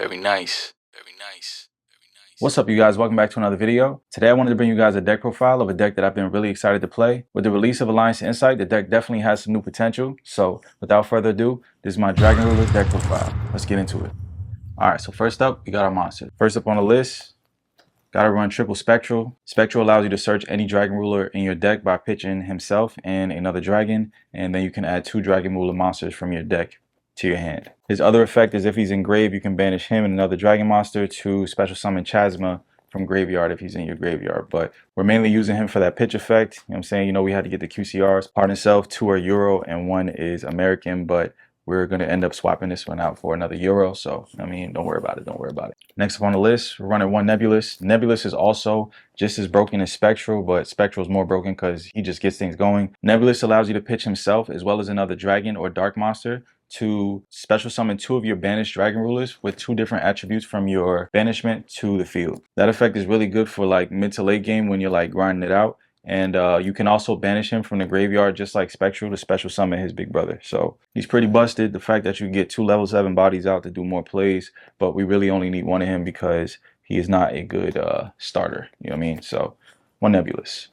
Very nice. Very nice. What's up, you guys? Welcome back to another video. Today I wanted to bring you guys a deck profile of a deck that I've been really excited to play. With the release of Alliance Insight, the deck definitely has some new potential. So without further ado, this is my Dragon Ruler deck profile. Let's get into it. Alright, so first up, we got our monsters. First up on the list, gotta run triple Spectral. Spectral allows you to search any Dragon Ruler in your deck by pitching himself and another dragon, and then you can add 2 Dragon Ruler monsters from your deck to your hand. His other effect is if he's in grave, you can banish him and another dragon monster to special summon Chasma from graveyard if he's in your graveyard. But we're mainly using him for that pitch effect. You know what I'm saying? You know, we had to get the QCRs. Part itself, 2 are Euro and 1 is American, but we're going to end up swapping this one out for another Euro. So, I mean, don't worry about it. Don't worry about it. Next up on the list, we're running 1 Nebulous. Nebulous is also just as broken as Spectral, but Spectral is more broken because he just gets things going. Nebulous allows you to pitch himself as well as another dragon or dark monster to special summon 2 of your banished dragon rulers with 2 different attributes from your banishment to the field. That effect is really good for like mid to late game when you're like grinding it out. And you can also banish him from the graveyard just like Spectral to special summon his big brother. So he's pretty busted. The fact that you get 2 level 7 bodies out to do more plays, but we really only need 1 of him because he is not a good starter. You know what I mean? So 1 Nebulous.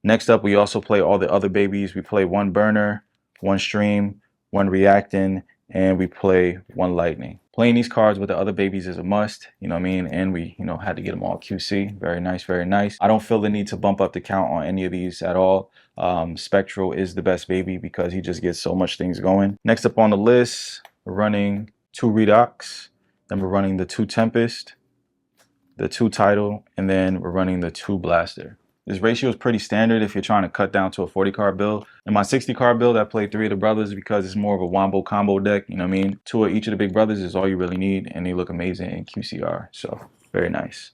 Next up, we also play all the other babies. We play 1 Burner, 1 Stream, 1 Reacting, and we play 1 Lightning. Playing these cards with the other babies is a must, you know what I mean? And we, had to get them all QC. Very nice, very nice. I don't feel the need to bump up the count on any of these at all. Spectral is the best baby because he just gets so much things going. Next up on the list, we're running 2 Redox, then we're running the 2 Tempest, the 2 Tidal, and then we're running the 2 Blaster. This ratio is pretty standard if you're trying to cut down to a 40 card build. In my 60 card build, I played 3 of the brothers because it's more of a wombo combo deck, you know what I mean? 2 of each of the big brothers is all you really need, and they look amazing in QCR, so very nice.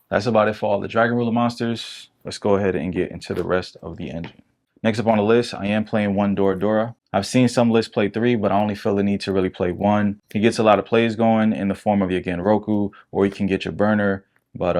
That's about it for all the Dragon Ruler monsters. Let's go ahead and get into the rest of the engine. Next up on the list, I am playing 1 Dora. I've seen some lists play 3, but I only feel the need to really play 1. He gets a lot of plays going in the form of your Genroku, or you can get your Burner. But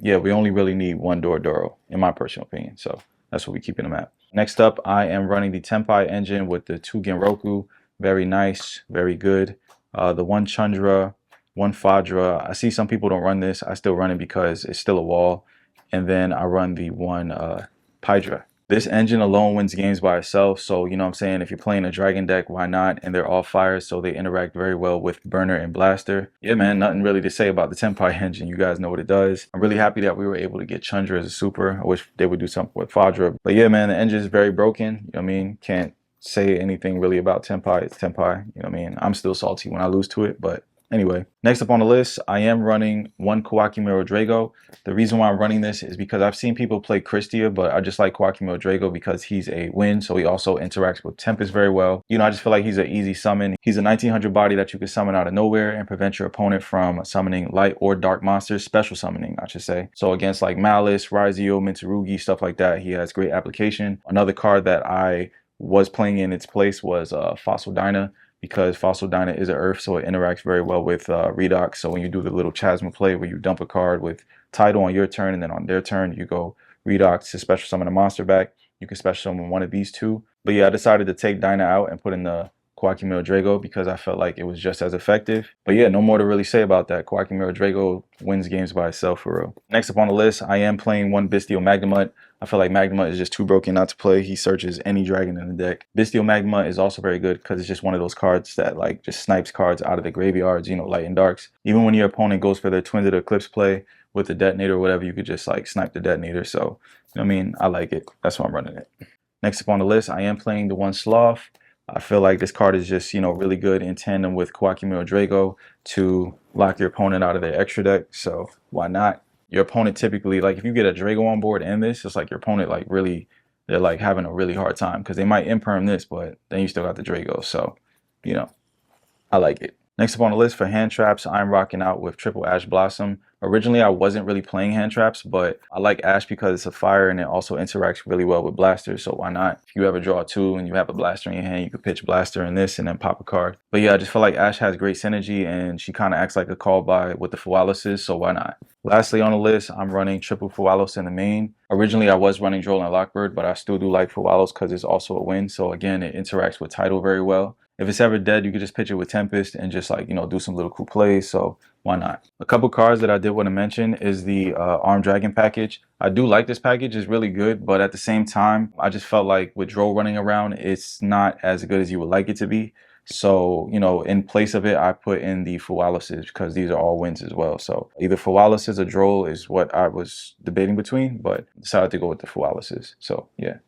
yeah, we only really need 1 Doro, in my personal opinion. So that's what we're keeping them at. Next up, I am running the Tenpai engine with the 2 Genroku. Very nice, very good. The 1 Chandra, 1 Fadra. I see some people don't run this. I still run it because it's still a wall. And then I run the 1 Pydra. This engine alone wins games by itself, so you know what I'm saying, if you're playing a dragon deck, why not? And they're all fire, so they interact very well with Burner and Blaster. Yeah man, nothing really to say about the Tenpai engine. You guys know what it does. I'm really happy that we were able to get Chandra as a super. I wish they would do something with Fadra. But yeah man, the engine is very broken. You know what I mean? Can't say anything really about Tenpai. It's Tenpai. You know what I mean? I'm still salty when I lose to it, but anyway, next up on the list, I am running 1 Kawaki Drago. The reason why I'm running this is because I've seen people play Christia, but I just like Kawaki Drago because he's a win, so he also interacts with Tempest very well. You know, I just feel like he's an easy summon. He's a 1900 body that you can summon out of nowhere and prevent your opponent from summoning light or dark monsters, special summoning, I should say. So against like Malice, Raizio, Mitsurugi, stuff like that, he has great application. Another card that I was playing in its place was Fossil Dyna, because Fossil Dyna is an earth, so it interacts very well with Redox. So when you do the little Chasma play where you dump a card with Tidal on your turn, and then on their turn you go Redox to special summon a monster back, you can special summon 1 of these 2. But yeah, I decided to take Dyna out and put in the Kawaki Drago because I felt like it was just as effective. But yeah, no more to really say about that. Kawaki Drago wins games by itself for real. Next up on the list, I am playing 1 Bestial Magnemite. I feel like Magnemite is just too broken not to play. He searches any dragon in the deck. Bestial Magnemite is also very good because it's just one of those cards that like just snipes cards out of the graveyards, you know, light and darks. Even when your opponent goes for their Twins of the Eclipse play with the detonator or whatever, you could just like snipe the detonator. So, you know what I mean? I like it. That's why I'm running it. Next up on the list, I am playing the 1 Sloth. I feel like this card is just, you know, really good in tandem with Kawaki Drago to lock your opponent out of their extra deck. So why not? Your opponent typically, like if you get a Drago on board and this, it's like your opponent like really, they're like having a really hard time because they might imperm this, but then you still got the Drago. So, you know, I like it. Next up on the list for hand traps, I'm rocking out with triple Ash Blossom. Originally, I wasn't really playing hand traps, but I like Ash because it's a fire and it also interacts really well with Blaster, so why not? If you ever draw 2 and you have a Blaster in your hand, you could pitch Blaster in this and then pop a card. But yeah, I just feel like Ash has great synergy and she kind of acts like a call by with the Fualuses, so why not? Lastly on the list, I'm running triple Fualos in the main. Originally, I was running Droll and Lockbird, but I still do like Fualos because it's also a win, so again, it interacts with Tidal very well. If it's ever dead, you could just pitch it with Tempest and just like, you know, do some little cool plays. So why not? A couple cards that I did want to mention is the Armed Dragon package. I do like this package. It's really good, but at the same time, I just felt like with Droll running around, it's not as good as you would like it to be. So, you know, in place of it, I put in the Fualises because these are all wins as well. So either Fualises or Droll is what I was debating between, but decided to go with the Fualises. So yeah,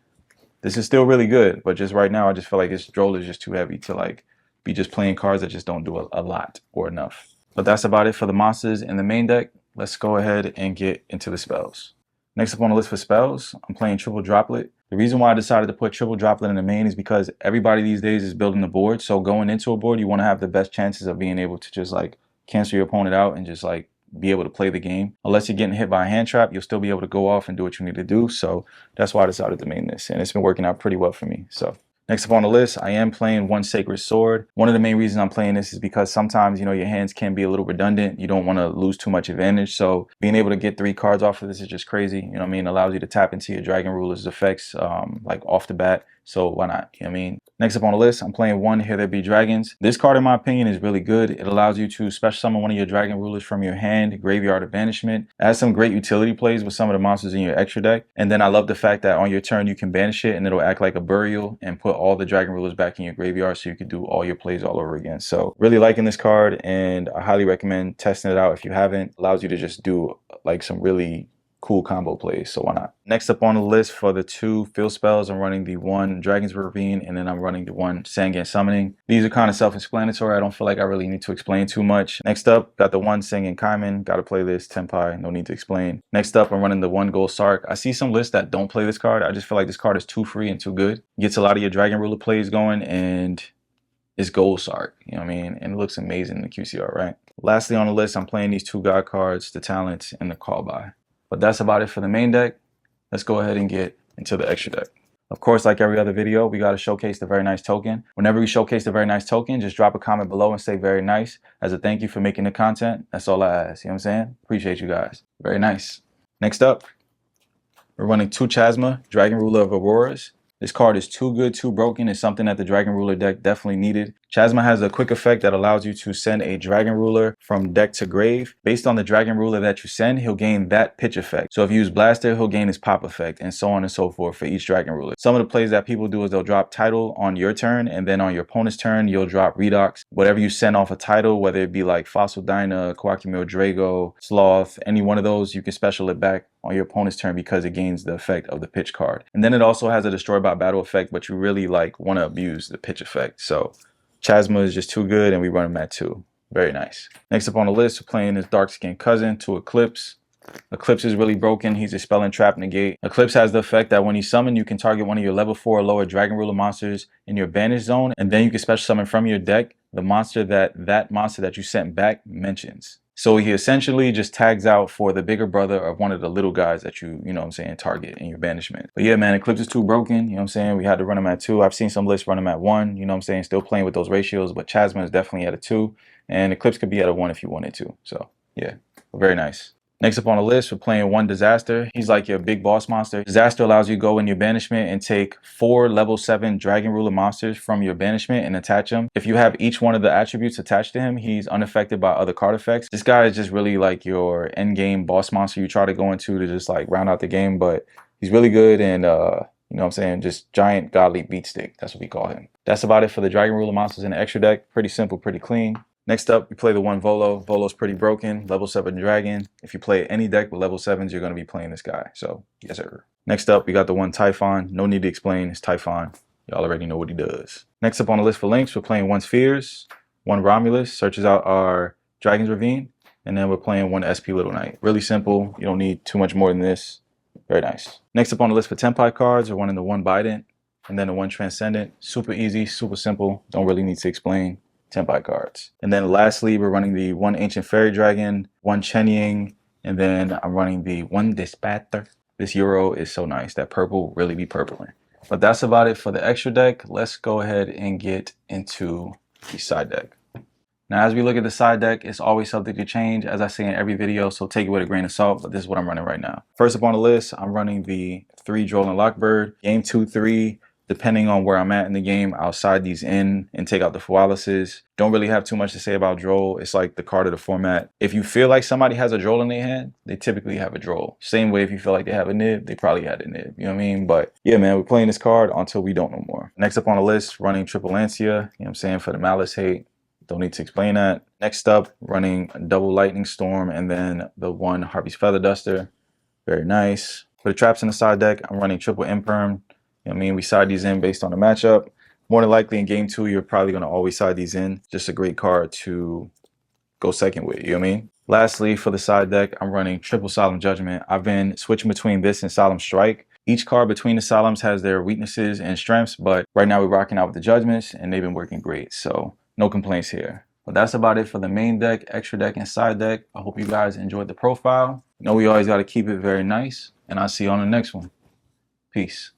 this is still really good, but just right now, I just feel like this Droll is just too heavy to like be just playing cards that just don't do a lot or enough. But that's about it for the monsters in the main deck. Let's go ahead and get into the spells. Next up on the list for spells, I'm playing Triple Droplet. The reason why I decided to put Triple Droplet in the main is because everybody these days is building the board. So going into a board, you want to have the best chances of being able to just like cancel your opponent out and just like be able to play the game. Unless you're getting hit by a hand trap, you'll still be able to go off and do what you need to do. So that's why I decided to main this, and it's been working out pretty well for me. So next up on the list, I am playing one Sacred Sword. One of the main reasons I'm playing this is because sometimes, you know, your hands can be a little redundant. You don't want to lose too much advantage. So being able to get 3 cards off of this is just crazy. You know what I mean? It allows you to tap into your Dragon Ruler's effects like off the bat. So why not? You know what I mean? Next up on the list, I'm playing one Here There Be Dragons. This card, in my opinion, is really good. It allows you to special summon one of your Dragon Rulers from your hand, graveyard, or banishment. It has some great utility plays with some of the monsters in your extra deck. And then I love the fact that on your turn, you can banish it and it'll act like a burial and put all the Dragon Rulers back in your graveyard so you can do all your plays all over again. So really liking this card, and I highly recommend testing it out if you haven't. It allows you to just do like some really cool combo plays, so why not? Next up on the list for the 2 field spells, I'm running the 1 Dragon's Ravine, and then I'm running the 1 Sangan Summoning. These are kind of self-explanatory. I don't feel like I really need to explain too much. Next up, got the 1 Sangan Kaiman. Got to play this. Tenpai, no need to explain. Next up, I'm running the 1 Gold Sark. I see some lists that don't play this card. I just feel like this card is too free and too good. Gets a lot of your Dragon Ruler plays going, and it's Gold Sark, you know what I mean? And it looks amazing in the QCR, right? Lastly on the list, I'm playing these 2 God cards, the Talents and the Call By. But that's about it for the main deck. Let's go ahead and get into the extra deck. Of course, like every other video, we got to showcase the Very Nice token. Whenever we showcase the Very Nice token, just drop a comment below and say very nice as a thank you for making the content. That's all I ask. You know what I'm saying? Appreciate you guys. Very nice. Next up, we're running 2 Chasma, Dragon Ruler of Auroras. This card is too good, too broken. It's something that the Dragon Ruler deck definitely needed. Chasma has a quick effect that allows you to send a Dragon Ruler from deck to grave. Based on the Dragon Ruler that you send, he'll gain that pitch effect. So if you use Blaster, he'll gain his pop effect, and so on and so forth for each Dragon Ruler. Some of the plays that people do is they'll drop Tidal on your turn, and then on your opponent's turn, you'll drop Redox. Whatever you send off a Tidal, whether it be like Fossil Dyna, Quackimil Drago, Sloth, any one of those, you can special it back on your opponent's turn because it gains the effect of the pitch card. And then it also has a Destroy by Battle effect, but you really like want to abuse the pitch effect. So Chasma is just too good, and we run him at 2. Very nice. Next up on the list, we're playing this Dark Skin Cousin to Eclipse. Eclipse is really broken. He's a spell and trap negate. Eclipse has the effect that when you summon, you can target one of your level 4 or lower Dragon Ruler monsters in your banish zone, and then you can special summon from your deck the monster that you sent back mentions. So he essentially just tags out for the bigger brother of one of the little guys that you know what I'm saying, target in your banishment. But yeah, man, Eclipse is too broken. You know what I'm saying? We had to run him at 2. I've seen some lists run him at 1. You know what I'm saying? Still playing with those ratios, but Chasma is definitely at a 2. And Eclipse could be at a 1 if you wanted to. So yeah, very nice. Next up on the list, we're playing 1 Disaster. He's like your big boss monster. Disaster allows you to go in your banishment and take 4 level 7 Dragon Ruler monsters from your banishment and attach them. If you have each one of the attributes attached to him, he's unaffected by other card effects. This guy is just really like your end game boss monster you try to go into to just like round out the game, but he's really good, and you know what I'm saying, just giant godly beat stick. That's what we call him. That's about it for the Dragon Ruler monsters in the extra deck. Pretty simple, pretty clean. Next up, we play the 1 Volo. Volo's pretty broken, level 7 dragon. If you play any deck with level 7s, you're going to be playing this guy. So, yes sir. Next up, we got the 1 Typhon. No need to explain, it's Typhon. Y'all already know what he does. Next up on the list for links, we're playing 1 Spheres. 1 Romulus searches out our Dragon's Ravine. And then we're playing 1 SP Little Knight. Really simple. You don't need too much more than this. Very nice. Next up on the list for Tenpai cards, we're running the 1 Bident. And then the 1 Transcendent. Super easy, super simple. Don't really need to explain. Tenpai cards. And then lastly, we're running the 1 Ancient Fairy Dragon, 1 Chenying, and then I'm running the 1 Dispather. This Euro is so nice. That purple really be purpling. But that's about it for the extra deck. Let's go ahead and get into the side deck. Now, as we look at the side deck, it's always subject to change, as I say in every video, so take it with a grain of salt, but this is what I'm running right now. First up on the list, I'm running the 3 Droll and Lockbird, game 2-3, Depending on where I'm at in the game, I'll side these in and take out the paralysis. Don't really have too much to say about Droll. It's like the card of the format. If you feel like somebody has a Droll in their hand, they typically have a Droll. Same way if you feel like they have a Nib, they probably had a Nib. You know what I mean? But yeah, man, we're playing this card until we don't no more. Next up on the list, running Triple Lancia. You know what I'm saying? For the Malice hate. Don't need to explain that. Next up, running double Lightning Storm and then the one Harpy's Feather Duster. Very nice. For the traps in the side deck, I'm running triple Imperm. You know what I mean? We side these in based on the matchup. More than likely in game 2, you're probably going to always side these in. Just a great card to go second with, you know what I mean? Lastly, for the side deck, I'm running triple Solemn Judgment. I've been switching between this and Solemn Strike. Each card between the Solemns has their weaknesses and strengths, but right now we're rocking out with the Judgments and they've been working great. So no complaints here. But that's about it for the main deck, extra deck, and side deck. I hope you guys enjoyed the profile. You know we always got to keep it very nice, and I'll see you on the next one. Peace.